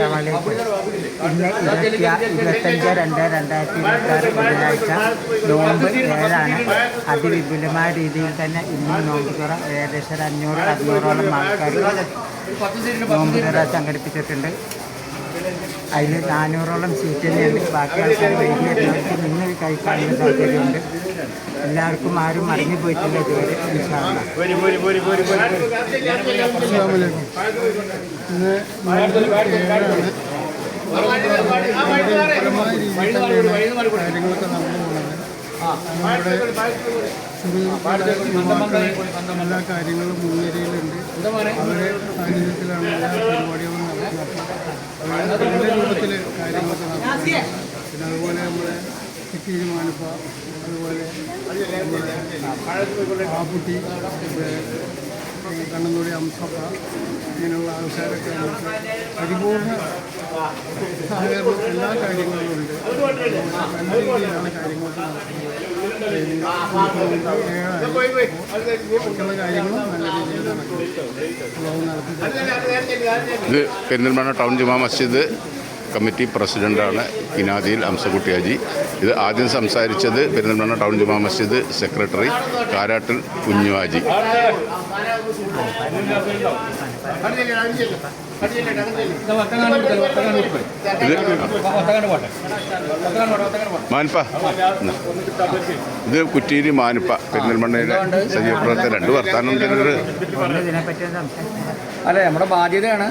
അസ്സലാമലൈക്കും. ഇന്ന് 25/2/2026 ബുധനാഴ്ച നോമ്പ് 7-ആണ്. അതിവിപുലമായ രീതിയിൽ തന്നെ ഇന്നും നോമ്പ് തുറ ഏകദേശം 500-600ഓളം ആൾക്കാർ നോമ്പ് തുറ സംഘടിപ്പിച്ചിട്ടുണ്ട്. അതിൽ 400ഓളം സീറ്റ് തന്നെയുണ്ട്. ബാക്കി ആൾക്കാർ വൈകിയെത്തുന്നവർക്ക് നിന്ന് കഴിക്കാനുള്ള സൗകര്യമുണ്ട്. എല്ലാവർക്കും ആരും മറിഞ്ഞു പോയിട്ടില്ല ഇതുവരെ. കാര്യങ്ങളൊക്കെ നടന്നു പോകുന്നത് എല്ലാ കാര്യങ്ങളും മുൻനിരയിലുണ്ട്. അവരുടെ സാന്നിധ്യത്തിലാണ് എല്ലാ പരിപാടികളും നടക്കുന്നത്. നല്ല രൂപത്തിൽ കാര്യങ്ങളൊക്കെ നടക്കുന്നത്. പിന്നെ അതുപോലെ നമ്മുടെ കിറ്റിരി മാനുപ്പ, അതുപോലെ ആപ്പുട്ടി, കണ്ണന്നൂടി അംസപ്പ, ഇങ്ങനെയുള്ള ആൾക്കാരൊക്കെ നമുക്ക് പരിപൂർണ്ണ സഹകരണം എല്ലാ കാര്യങ്ങളും ഉണ്ട്. നല്ല രീതിയിലാണ് കാര്യങ്ങളൊക്കെ നടക്കുന്നത്. മറ്റുള്ള കാര്യങ്ങളും നല്ല രീതിയിൽ നടക്കും. ഇത് പെരിന്തൽമണ്ണ ടൗൺ ജുമാ മസ്ജിദ് കമ്മിറ്റി പ്രസിഡൻ്റാണ് കിനാദിയിൽ അംസക്കുട്ടി ഹാജി. ഇത് ആദ്യം സംസാരിച്ചത് പെരിന്തൽമണ്ണ ടൗൺ ജുമാ മസ്ജിദ് സെക്രട്ടറി കാരാട്ടിൽ കുഞ്ഞു ഹാജി. മാനുപ്പ, ഇത് കുറ്റീരി മാനുപ്പ, പെരിന്തൽമണ്ണയിലെ സജീവ പ്രവർത്തകർ. രണ്ട് വർത്താനം അല്ല, നമ്മുടെ ബാധ്യതയാണ്,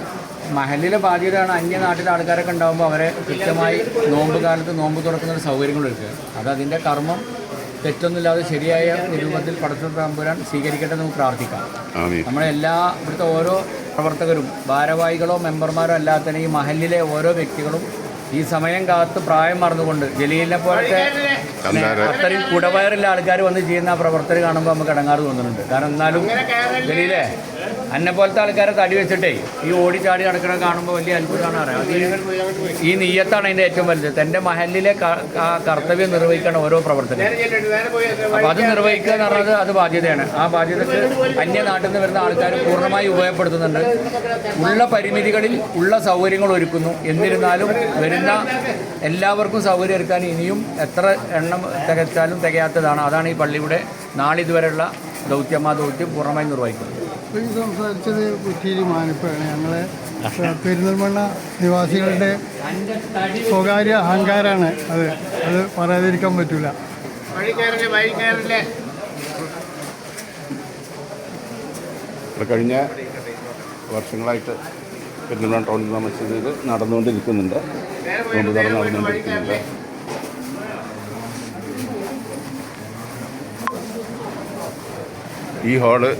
മഹലിലെ ബാധ്യതയാണ്. അന്യനാട്ടിലെ ആൾക്കാരൊക്കെ ഉണ്ടാകുമ്പോൾ അവരെ കൃത്യമായി നോമ്പ് കാലത്ത് നോമ്പ് തുറക്കുന്ന സൗകര്യങ്ങൾ ഒരുക്കുക. അത് അതിൻ്റെ കർമ്മം തെറ്റൊന്നുമില്ലാതെ ശരിയായ രൂപത്തിൽ പടച്ച തമ്പുരാൻ സ്വീകരിക്കട്ടെ നമുക്ക് പ്രാർത്ഥിക്കാം. നമ്മളെല്ലാ ഇവിടുത്തെ ഓരോ പ്രവർത്തകരും ഭാരവാഹികളോ മെമ്പർമാരോ അല്ലാത്തന്നെ ഈ മഹലിലെ ഓരോ വ്യക്തികളും ഈ സമയം കാത്ത് പ്രായം മറന്നുകൊണ്ട് ജലീലിനെ പോലത്തെ അത്രയും കുടവയറുള്ള ആൾക്കാർ വന്ന് ചെയ്യുന്ന ആ പ്രവർത്തകർ കാണുമ്പോൾ നമുക്ക് ഇടങ്ങാറ് തോന്നുന്നുണ്ട്. കാരണം എന്നാലും ജലീലെ എന്നെ പോലത്തെ ആൾക്കാരെ തടി വെച്ചിട്ടേ ഈ ഓടിച്ചാടി നടക്കണ കാണുമ്പോൾ വലിയ അത്ഭുതമാണ് അറിയാം. ഈ നെയ്യത്താണ് അതിൻ്റെ ഏറ്റവും വലുത്. തൻ്റെ മഹലിലെ കർത്തവ്യം നിർവഹിക്കണം ഓരോ പ്രവർത്തകരും. അപ്പോൾ അത് നിർവഹിക്കുക എന്ന് പറഞ്ഞത് അത് ബാധ്യതയാണ്. ആ ബാധ്യതക്ക് അന്യനാട്ടിൽ നിന്ന് വരുന്ന ആൾക്കാർ പൂർണ്ണമായി ഉപയോഗപ്പെടുത്തുന്നുണ്ട്. ഉള്ള പരിമിതികളിൽ ഉള്ള സൗകര്യങ്ങൾ ഒരുക്കുന്നു. എന്നിരുന്നാലും വരുന്ന എല്ലാവർക്കും സൗകര്യം ഒരുക്കാൻ ഇനിയും എത്ര എണ്ണം തികച്ചാലും തികയാത്തതാണ്. അതാണ് ഈ പള്ളിയുടെ നാളിതുവരെയുള്ള ദൗത്യം. ആ ദൗത്യം പൂർണ്ണമായി നിർവഹിക്കുന്നത്. ഈ സംസാരിച്ചത് കുറ്റീരി മാനുപ്പയാണ്. ഞങ്ങളെ പെരിന്തൽമണ്ണ നിവാസികളുടെ സ്വകാര്യ അഹങ്കാരമാണ് അത് പറയാതിരിക്കാൻ പറ്റില്ല. കഴിഞ്ഞ വർഷങ്ങളായിട്ട് പെരിന്തൽമണ്ണ ടൗൺ ജുമാ മസ്ജിദിൽ നടന്നുകൊണ്ടിരിക്കുന്നുണ്ട്. നോമ്പ് തുറ നടന്നുകൊണ്ടിരിക്കുന്നുണ്ട്. ഈ ഹാള്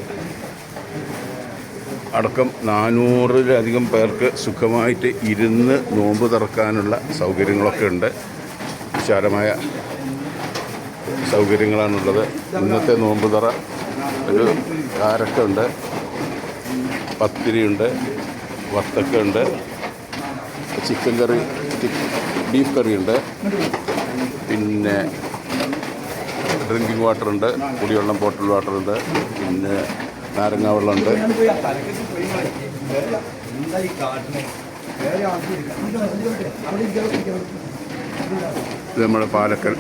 അടക്കം 400-ലധികം പേർക്ക് സുഖമായിട്ട് ഇരുന്ന് നോമ്പ് തുറക്കാനുള്ള സൗകര്യങ്ങളൊക്കെ ഉണ്ട്. വിശാലമായ സൗകര്യങ്ങളാണുള്ളത്. ഇന്നത്തെ നോമ്പ് തുറ ഒരു കാരക്കുണ്ട്, പത്തിരിയുണ്ട്, വത്തക്കുണ്ട്, ചിക്കൻ കറി, ബീഫ് കറിയുണ്ട്, പിന്നെ ഡ്രിങ്കിങ് വാട്ടറുണ്ട്, കുടിവെള്ളം ബോട്ടിൽ വാട്ടറുണ്ട്, പിന്നെ നാരങ്ങ വെള്ളമുണ്ട്. ഇത് നമ്മുടെ പാലക്കൽ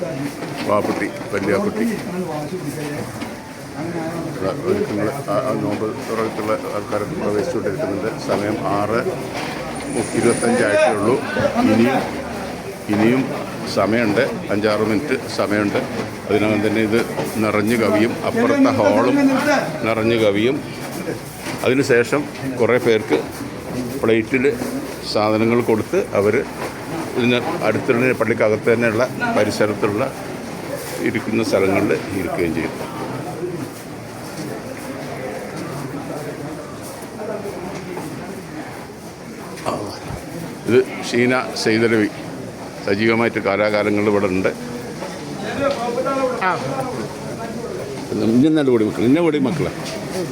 വാപ്പുട്ടി വല്യാക്കുട്ടി ഒരുക്കങ്ങൾ നോമ്പ് തുറക്കുള്ള ആൾക്കാരൊക്കെ പ്രവേശിച്ചുകൊണ്ടിരിക്കുന്നുണ്ട്. സമയം 6:25 ആയിട്ടേ ഉള്ളൂ. ഇനിയും സമയമുണ്ട്, 5-6 മിനിറ്റ് സമയമുണ്ട്. അതിനകം തന്നെ ഇത് നിറഞ്ഞു കവിയും. അപ്പുറത്തെ ഹാളും നിറഞ്ഞു കവിയും. അതിനുശേഷം കുറേ പേർക്ക് പ്ലേറ്റിൽ സാധനങ്ങൾ കൊടുത്ത് അവർ ഇതിന് അടുത്തുള്ള പള്ളിക്കകത്ത് തന്നെയുള്ള പരിസരത്തുള്ള ഇരിക്കുന്ന സ്ഥലങ്ങളിൽ ഇരിക്കുകയും ചെയ്യും. ഇത് ഷീന സെയ്തലവി സജീവമായിട്ട് കാലാകാലങ്ങളിൽ ഇവിടെ ഉണ്ട്. ഇന്നെ കൂടി മക്കൾ, ഇന്നെ കൂടി മക്കളെ,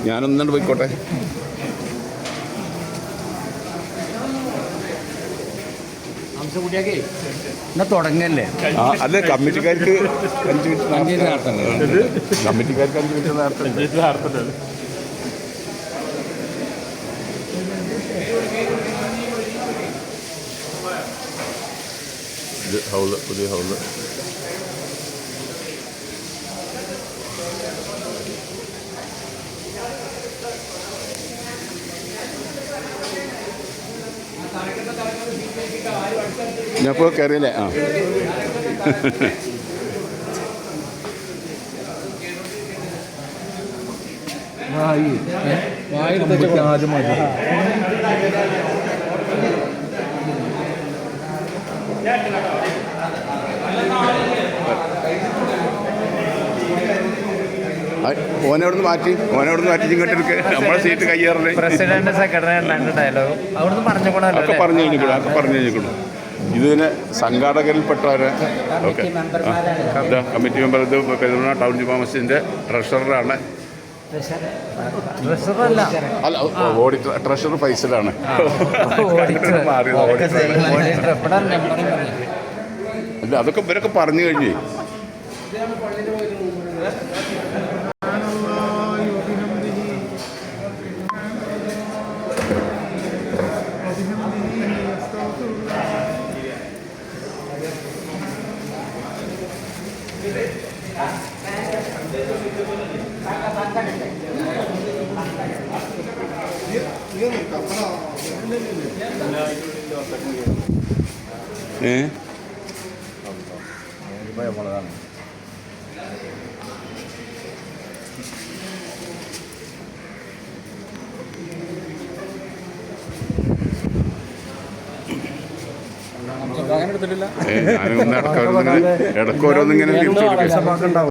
ഞാനൊന്നാണ്ട് പോയിക്കോട്ടെ. തുടങ്ങല്ലേ? അല്ലേ, കമ്മിറ്റിക്കാർക്ക് 5 മിനിറ്റ് കമ്മിറ്റിക്കാർക്ക് 5 മിനിറ്റ് നേരത്തെ. ഇത് ഹൗള്, പുതിയ ഹൗള്. ഞാനിപ്പോൾ കയറിയല്ലേ? ആ ഓനവിടുന്ന് മാറ്റി ഇങ്ങോട്ട് എടുക്കുക. നമ്മളെ സീറ്റ് കയ്യേറല്ലേ. പ്രസിഡന്റ് സെക്രട്ടറി ഡയലോഗ് അവിടുന്ന് പറഞ്ഞുകൂടാല്ലോ. ഒക്കെ പറഞ്ഞു കഴിഞ്ഞിരിക്കണം. ഇതിന് സംഘാടകരിൽപ്പെട്ടവരെ ഓക്കെ ഇതാ കമ്മിറ്റി മെമ്പർ. ഇത് പെരുന്നാൾ ടൗൺ ജുമാ മസ്ജിദിൻ്റെ ട്രഷററാണ്. അല്ല, ഓഡിറ്റർ, ട്രഷറർ ഫൈസലാണ്. അല്ല, അതൊക്കെ ഇവരൊക്കെ പറഞ്ഞു കഴിഞ്ഞേ. ഞാനൊന്നും ഇടയ്ക്ക് ഓരോന്നിങ്ങനെ തിരിച്ചു കൊടുക്കുക.